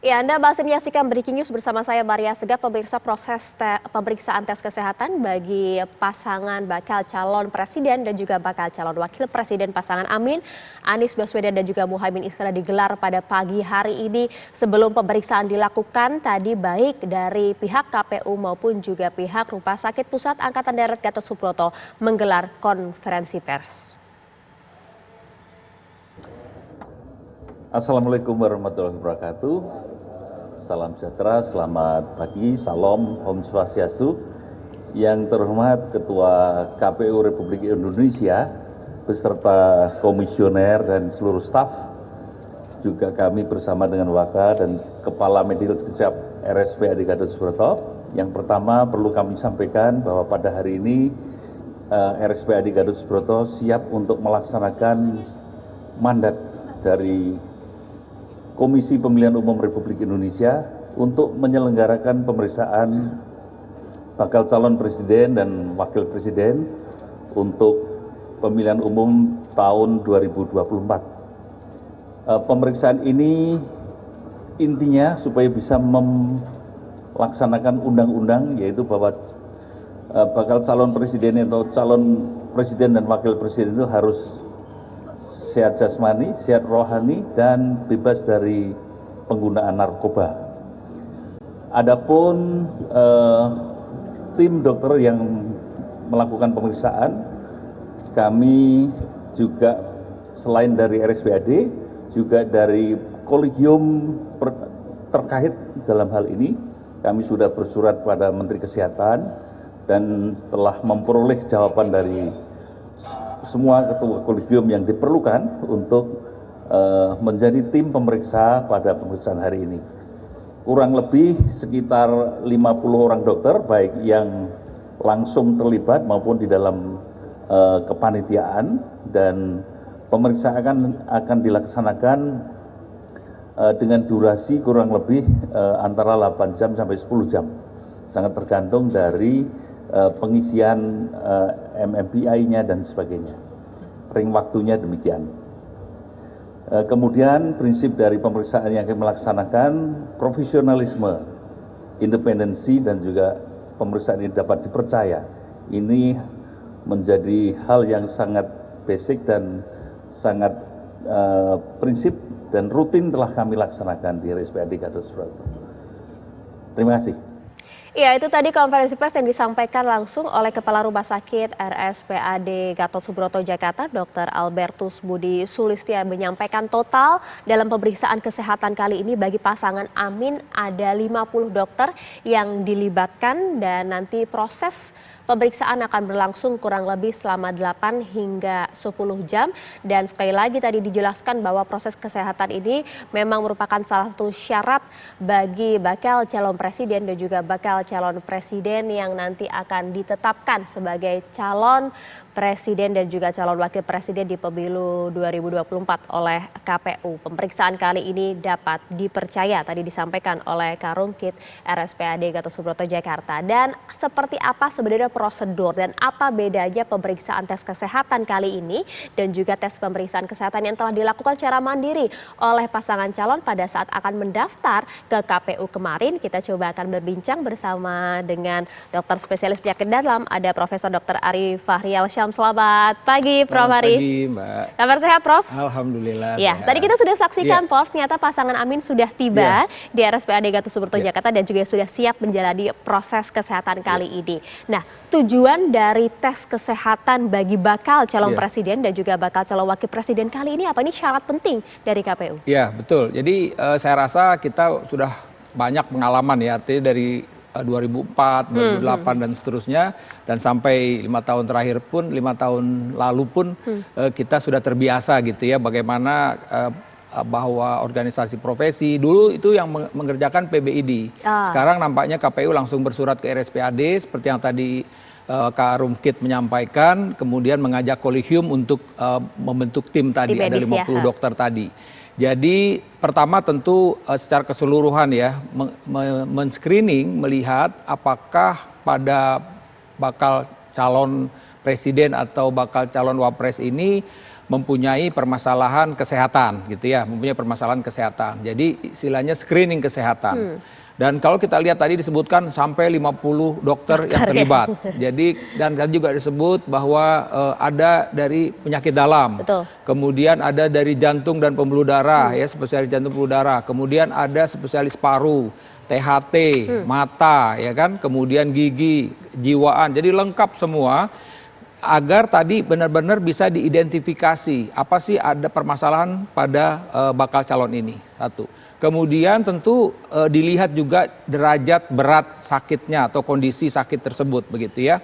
Ya, Anda masih menyaksikan Breaking News bersama saya Maria Segaf. Pemirsa, proses pemeriksaan tes kesehatan bagi pasangan bakal calon presiden dan juga bakal calon wakil presiden pasangan Amin, Anies Baswedan dan juga Muhaimin Iskandar digelar pada pagi hari ini. Sebelum pemeriksaan dilakukan tadi baik dari pihak KPU maupun juga pihak Rumah Sakit Pusat Angkatan Darat Gatot Subroto menggelar konferensi pers. Assalamualaikum warahmatullahi wabarakatuh. Salam sejahtera, selamat pagi, salam, Om Swastiastu. Yang terhormat Ketua KPU Republik Indonesia beserta komisioner dan seluruh staf, juga kami bersama dengan Waka dan Kepala Medikal Sekecap RSPAD Gatot Subroto. Yang pertama perlu kami sampaikan bahwa pada hari ini RSPAD Gatot Subroto siap untuk melaksanakan mandat dari Komisi Pemilihan Umum Republik Indonesia untuk menyelenggarakan pemeriksaan bakal calon presiden dan wakil presiden untuk pemilihan umum tahun 2024. Pemeriksaan ini intinya supaya bisa melaksanakan undang-undang, yaitu bahwa bakal calon presiden atau calon presiden dan wakil presiden itu harus sehat jasmani, sehat rohani, dan bebas dari penggunaan narkoba. Adapun tim dokter yang melakukan pemeriksaan, kami juga selain dari RSPAD, juga dari kolegium terkait dalam hal ini, kami sudah bersurat pada Menteri Kesehatan dan telah memperoleh jawaban dari semua ketua kolegium yang diperlukan untuk menjadi tim pemeriksa pada pemeriksaan hari ini. Kurang lebih sekitar 50 orang dokter, baik yang langsung terlibat maupun di dalam kepanitiaan, dan pemeriksaan akan dilaksanakan dengan durasi kurang lebih antara 8 jam sampai 10 jam. Sangat tergantung dari pengisian MMPI-nya dan sebagainya. Ring waktunya demikian. Kemudian prinsip dari pemeriksaan yang kami melaksanakan profesionalisme, independensi, dan juga pemeriksaan ini dapat dipercaya. Ini menjadi hal yang sangat basic dan sangat prinsip dan rutin telah kami laksanakan di RSPAD Gatot Subroto. Terima kasih. Ya, itu tadi konferensi pers yang disampaikan langsung oleh Kepala Rumah Sakit RSPAD Gatot Subroto Jakarta, Dr. Albertus Budi Sulistya, menyampaikan total dalam pemeriksaan kesehatan kali ini bagi pasangan Amin ada 50 dokter yang dilibatkan, dan nanti proses pemeriksaan akan berlangsung kurang lebih selama 8 hingga 10 jam. Dan sekali lagi tadi dijelaskan bahwa proses kesehatan ini memang merupakan salah satu syarat bagi bakal calon presiden dan juga bakal calon presiden yang nanti akan ditetapkan sebagai calon presiden dan juga calon wakil presiden di pemilu 2024 oleh KPU. Pemeriksaan kali ini dapat dipercaya, tadi disampaikan oleh Karungkit RSPAD Gatot Subroto Jakarta. Dan seperti apa sebenarnya prosedur dan apa bedanya pemeriksaan tes kesehatan kali ini dan juga tes pemeriksaan kesehatan yang telah dilakukan secara mandiri oleh pasangan calon pada saat akan mendaftar ke KPU kemarin. Kita coba akan berbincang bersama dengan dokter spesialis penyakit dalam, ada Profesor Dr. Ari Fahrial Syam. Selamat pagi, Prof. Ari. Selamat pagi, Mbak. Kabar sehat, Prof? Alhamdulillah. Ya, sehat. tadi kita sudah saksikan, Prof, ternyata pasangan Amin sudah tiba di RSPAD Gatot Subroto Jakarta dan juga sudah siap menjalani proses kesehatan kali ini. Nah, tujuan dari tes kesehatan bagi bakal calon presiden dan juga bakal calon wakil presiden kali ini apa? Ini syarat penting dari KPU. Iya, betul. Jadi saya rasa kita sudah banyak pengalaman ya, artinya dari 2004, 2008 dan seterusnya, dan sampai 5 tahun terakhir pun, 5 tahun lalu pun kita sudah terbiasa gitu ya, bagaimana bahwa organisasi profesi dulu itu yang mengerjakan PBID. Sekarang nampaknya KPU langsung bersurat ke RSPAD seperti yang tadi Kak Rumkit menyampaikan, kemudian mengajak kolegium untuk membentuk tim tadi, ada 50 dokter tadi. Jadi pertama tentu secara keseluruhan ya, men-screening melihat apakah pada bakal calon presiden atau bakal calon wapres ini mempunyai permasalahan kesehatan gitu ya, mempunyai permasalahan kesehatan. Jadi istilahnya screening kesehatan. Dan kalau kita lihat tadi disebutkan sampai 50 dokter yang terlibat. Jadi dan tadi juga disebut bahwa ada dari penyakit dalam. Betul. Kemudian ada dari jantung dan pembuluh darah ya, spesialis jantung pembuluh darah. Kemudian ada spesialis paru, THT, mata ya kan, kemudian gigi, jiwaan. Jadi lengkap semua agar tadi benar-benar bisa diidentifikasi apa sih ada permasalahan pada bakal calon ini. Satu. Kemudian tentu dilihat juga derajat berat sakitnya atau kondisi sakit tersebut begitu ya.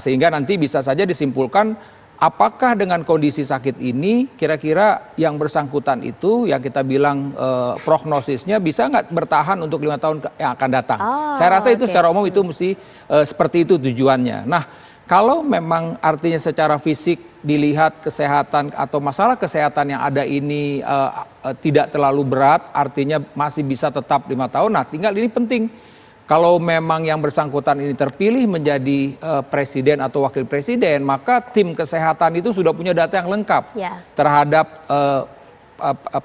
Sehingga nanti bisa saja disimpulkan apakah dengan kondisi sakit ini kira-kira yang bersangkutan itu yang kita bilang prognosisnya bisa nggak bertahan untuk 5 tahun yang akan datang. Saya rasa itu secara umum itu mesti seperti itu tujuannya. Nah, kalau memang artinya secara fisik dilihat kesehatan atau masalah kesehatan yang ada ini tidak terlalu berat, artinya masih bisa tetap 5 tahun. Nah, tinggal ini penting. Kalau memang yang bersangkutan ini terpilih menjadi presiden atau wakil presiden, maka tim kesehatan itu sudah punya data yang lengkap terhadap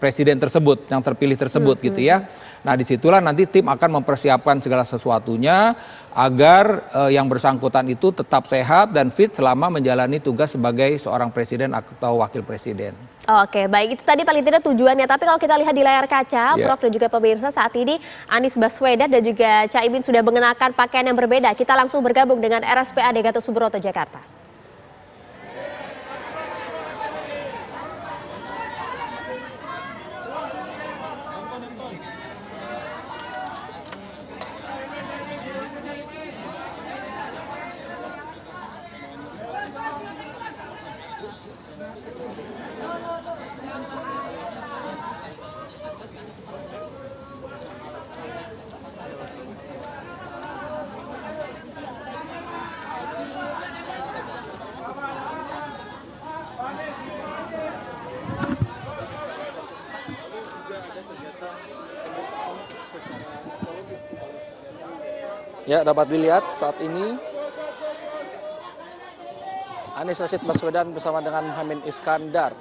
presiden tersebut, yang terpilih tersebut gitu ya. Nah, disitulah nanti tim akan mempersiapkan segala sesuatunya agar yang bersangkutan itu tetap sehat dan fit selama menjalani tugas sebagai seorang presiden atau wakil presiden. Oke, baik, itu tadi paling tidak tujuannya. Tapi kalau kita lihat di layar kaca, Prof dan juga pemirsa, saat ini Anies Baswedan dan juga Caimin sudah mengenakan pakaian yang berbeda. Kita langsung bergabung dengan RSPAD Gatot Subroto, Jakarta. Ya, dapat dilihat saat ini Anies Rashid Baswedan bersama dengan Muhaimin Iskandar,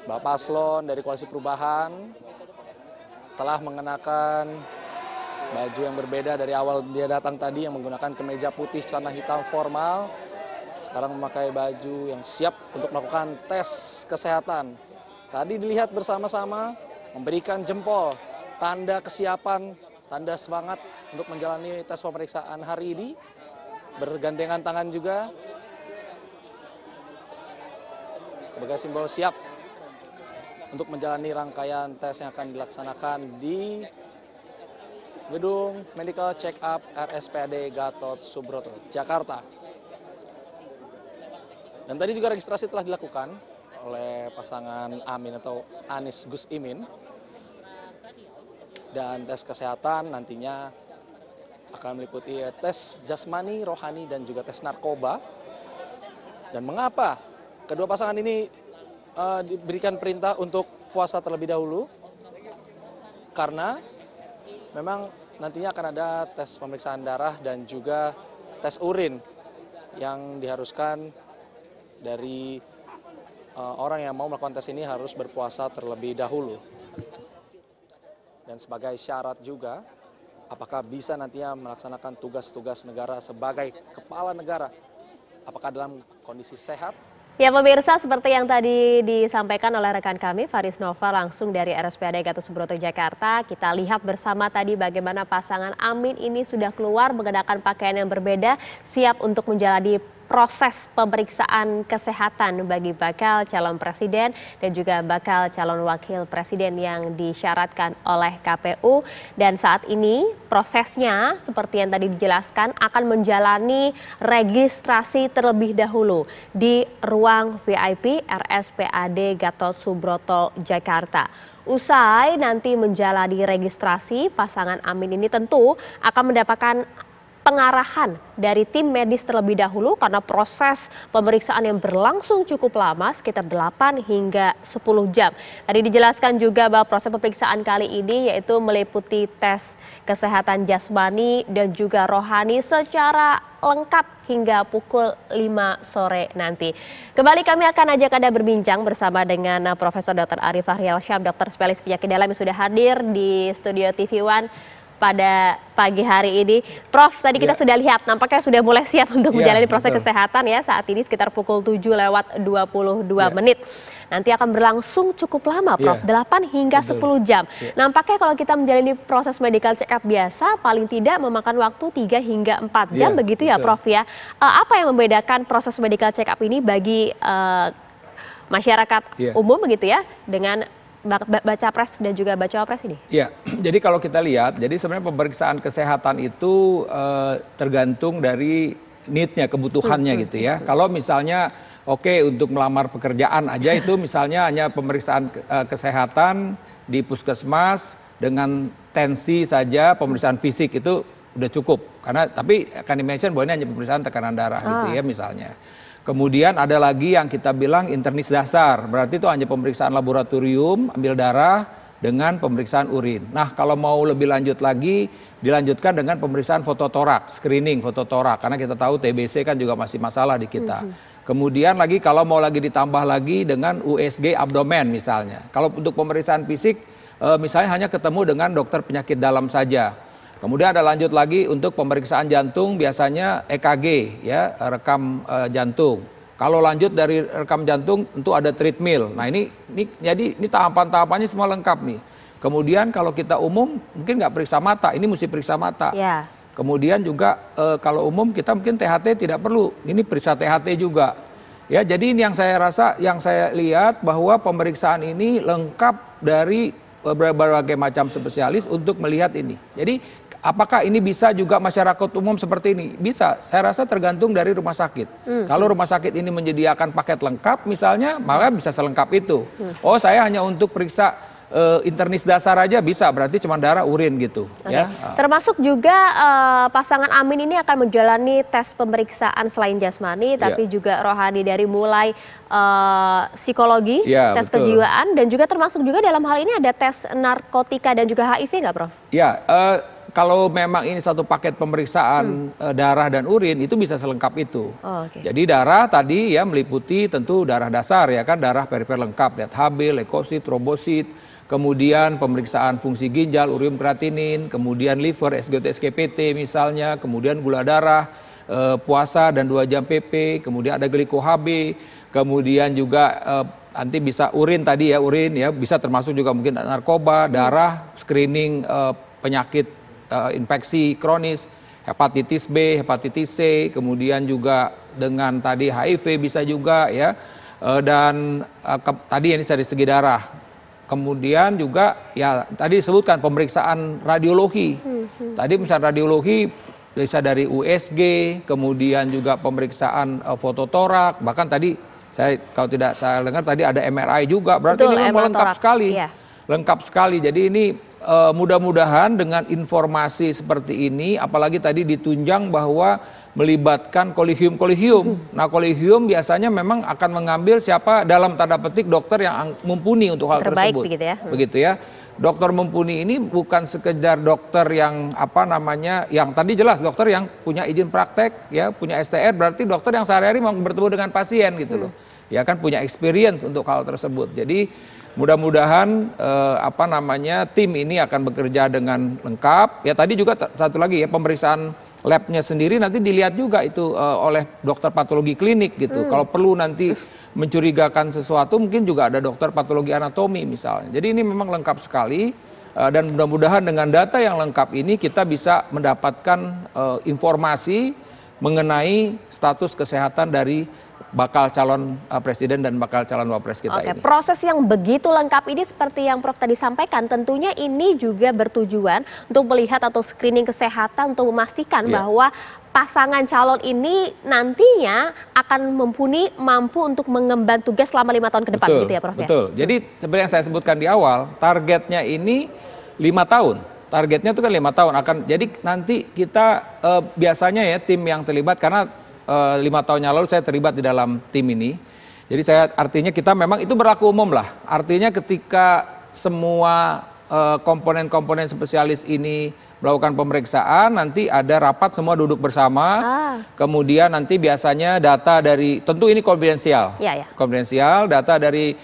Bapak Paslon dari Koalisi Perubahan, telah mengenakan baju yang berbeda dari awal dia datang tadi, yang menggunakan kemeja putih, celana hitam formal. Sekarang memakai baju yang siap untuk melakukan tes kesehatan. Tadi dilihat bersama-sama memberikan jempol, tanda kesiapan, tanda semangat untuk menjalani tes pemeriksaan hari ini. Bergandengan tangan juga sebagai simbol siap untuk menjalani rangkaian tes yang akan dilaksanakan di Gedung Medical Check Up RSPAD Gatot Subroto, Jakarta. Dan tadi juga registrasi telah dilakukan oleh pasangan Amin atau Anies Gus Imin. Dan tes kesehatan nantinya akan meliputi tes jasmani, rohani, dan juga tes narkoba. Dan mengapa kedua pasangan ini diberikan perintah untuk puasa terlebih dahulu? Karena memang nantinya akan ada tes pemeriksaan darah dan juga tes urin yang diharuskan dari orang yang mau melakukan tes ini harus berpuasa terlebih dahulu. Dan sebagai syarat juga, apakah bisa nantinya melaksanakan tugas-tugas negara sebagai kepala negara, apakah dalam kondisi sehat? Ya pemirsa, seperti yang tadi disampaikan oleh rekan kami Faris Nova langsung dari RSPAD Gatot Subroto, Jakarta. Kita lihat bersama tadi bagaimana pasangan Amin ini sudah keluar mengenakan pakaian yang berbeda, siap untuk menjalani proses pemeriksaan kesehatan bagi bakal calon presiden dan juga bakal calon wakil presiden yang disyaratkan oleh KPU. Dan saat ini prosesnya seperti yang tadi dijelaskan akan menjalani registrasi terlebih dahulu di ruang VIP RSPAD Gatot Subroto, Jakarta. Usai nanti menjalani registrasi, pasangan Amin ini tentu akan mendapatkan pengarahan dari tim medis terlebih dahulu karena proses pemeriksaan yang berlangsung cukup lama sekitar 8 hingga 10 jam. Tadi dijelaskan juga bahwa proses pemeriksaan kali ini yaitu meliputi tes kesehatan jasmani dan juga rohani secara lengkap hingga pukul 5 sore nanti. Kembali kami akan ajak Anda berbincang bersama dengan Profesor Dr. Arif Fahrial Syam, dokter spesialis penyakit dalam yang sudah hadir di studio TV One pada pagi hari ini. Prof, tadi kita sudah lihat nampaknya sudah mulai siap untuk menjalani proses kesehatan ya saat ini sekitar pukul 7:22 menit. Nanti akan berlangsung cukup lama, Prof, 8 hingga 10 jam. Nampaknya kalau kita menjalani proses medical check up biasa paling tidak memakan waktu 3 hingga 4 jam begitu ya, Prof ya. Apa yang membedakan proses medical check up ini bagi masyarakat umum begitu ya dengan baca pres dan juga baca pres ini? Ya, jadi kalau kita lihat, jadi sebenarnya pemeriksaan kesehatan itu tergantung dari need-nya, kebutuhannya gitu ya. Kalau misalnya untuk melamar pekerjaan aja itu misalnya hanya pemeriksaan kesehatan di puskesmas dengan tensi saja, pemeriksaan fisik itu udah cukup. Karena tapi akan di-mention bahwa ini hanya pemeriksaan tekanan darah gitu ya misalnya. Kemudian ada lagi yang kita bilang internis dasar, berarti itu hanya pemeriksaan laboratorium, ambil darah dengan pemeriksaan urin. Nah, kalau mau lebih lanjut lagi, dilanjutkan dengan pemeriksaan fototorak, screening fototorak, karena kita tahu TBC kan juga masih masalah di kita. Kemudian lagi kalau mau lagi ditambah lagi dengan USG abdomen misalnya. Kalau untuk pemeriksaan fisik, misalnya hanya ketemu dengan dokter penyakit dalam saja. Kemudian ada lanjut lagi untuk pemeriksaan jantung biasanya EKG ya, rekam jantung. Kalau lanjut dari rekam jantung tentu ada treadmill. Nah ini tahapan-tahapannya semua lengkap nih. Kemudian kalau kita umum mungkin nggak periksa mata, ini mesti periksa mata. Yeah. Kemudian juga kalau umum kita mungkin THT tidak perlu, ini periksa THT juga. Ya jadi ini yang saya rasa, yang saya lihat bahwa pemeriksaan ini lengkap dari berbagai macam spesialis untuk melihat ini. Jadi apakah ini bisa juga masyarakat umum seperti ini? Bisa, saya rasa tergantung dari rumah sakit. Kalau rumah sakit ini menyediakan paket lengkap misalnya, maka bisa selengkap itu. Oh saya hanya untuk periksa internis dasar aja bisa, berarti cuma darah urin gitu. Ya. Termasuk juga pasangan Amin ini akan menjalani tes pemeriksaan selain jasmani, tapi juga rohani dari mulai psikologi, tes kejiwaan, dan juga termasuk juga dalam hal ini ada tes narkotika dan juga HIV nggak, Prof? Ya, kalau memang ini satu paket pemeriksaan darah dan urin itu bisa selengkap itu. Jadi darah tadi ya meliputi tentu darah dasar ya kan, darah perifer lengkap, lihat HB, leukosit, trombosit, kemudian pemeriksaan fungsi ginjal, ureum kreatinin, kemudian liver, SGT, SGPT misalnya, kemudian gula darah, puasa dan 2 jam PP, kemudian ada gliko HB, kemudian juga nanti bisa urin tadi ya, urin ya bisa termasuk juga mungkin narkoba, darah, screening penyakit infeksi kronis, hepatitis B, hepatitis C, kemudian juga dengan tadi HIV bisa juga ya, dan tadi ini dari segi darah. Kemudian juga ya tadi disebutkan pemeriksaan radiologi. Tadi misalnya radiologi bisa dari USG, kemudian juga pemeriksaan fototorak, bahkan tadi saya kalau tidak saya dengar tadi ada MRI juga. Berarti ini memang lengkap sekali. Lengkap sekali. Jadi ini mudah-mudahan dengan informasi seperti ini, apalagi tadi ditunjang bahwa melibatkan kolegium-kolegium. Nah, kolegium biasanya memang akan mengambil siapa dalam tanda petik dokter yang mumpuni untuk hal tersebut. Begitu ya. Begitu ya. Dokter mumpuni ini bukan sekedar dokter yang yang tadi jelas dokter yang punya izin praktek ya, punya STR, berarti dokter yang sehari-hari mau bertemu dengan pasien gitu loh. Ya kan punya experience untuk hal tersebut. Jadi mudah-mudahan tim ini akan bekerja dengan lengkap. Ya tadi juga satu lagi ya, pemeriksaan labnya sendiri nanti dilihat juga itu oleh dokter patologi klinik gitu. Kalau perlu nanti mencurigakan sesuatu mungkin juga ada dokter patologi anatomi misalnya. Jadi ini memang lengkap sekali dan mudah-mudahan dengan data yang lengkap ini kita bisa mendapatkan informasi mengenai status kesehatan dari bakal calon presiden dan bakal calon wapres kita ini. Proses yang begitu lengkap ini seperti yang Prof tadi sampaikan, tentunya ini juga bertujuan untuk melihat atau screening kesehatan untuk memastikan bahwa pasangan calon ini nantinya akan mampu untuk mengemban tugas selama 5 tahun ke depan gitu ya, Prof? Betul. Jadi seperti yang saya sebutkan di awal, targetnya ini 5 tahun. targetnya itu kan 5 tahun akan. Jadi nanti kita biasanya ya tim yang terlibat, karena 5 tahun yang lalu saya terlibat di dalam tim ini. Jadi artinya kita memang itu berlaku umum lah. Artinya ketika semua komponen-komponen spesialis ini melakukan pemeriksaan, nanti ada rapat semua duduk bersama. Kemudian nanti biasanya data dari, tentu ini konfidensial. Konfidensial, data dari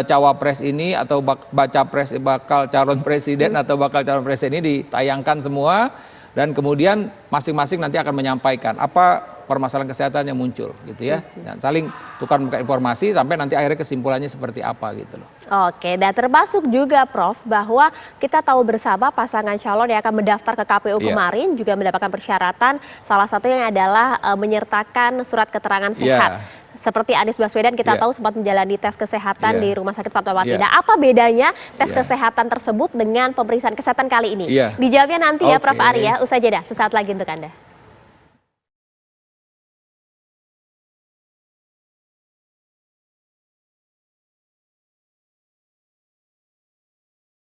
cawapres ini atau bakal calon presiden atau bakal calon presiden ini ditayangkan semua, dan kemudian masing-masing nanti akan menyampaikan apa permasalahan kesehatan yang muncul gitu ya. Dan saling tukar informasi sampai nanti akhirnya kesimpulannya seperti apa gitu loh. Oke, dan termasuk juga Prof bahwa kita tahu bersama pasangan calon yang akan mendaftar ke KPU kemarin juga mendapatkan persyaratan, salah satunya adalah menyertakan surat keterangan sehat. Seperti Anies Baswedan kita tahu sempat menjalani tes kesehatan di Rumah Sakit Fatmawati. Nah, apa bedanya tes kesehatan tersebut dengan pemeriksaan kesehatan kali ini? Dijawabnya nanti ya Prof Ari ya, usai jeda sesaat lagi untuk Anda.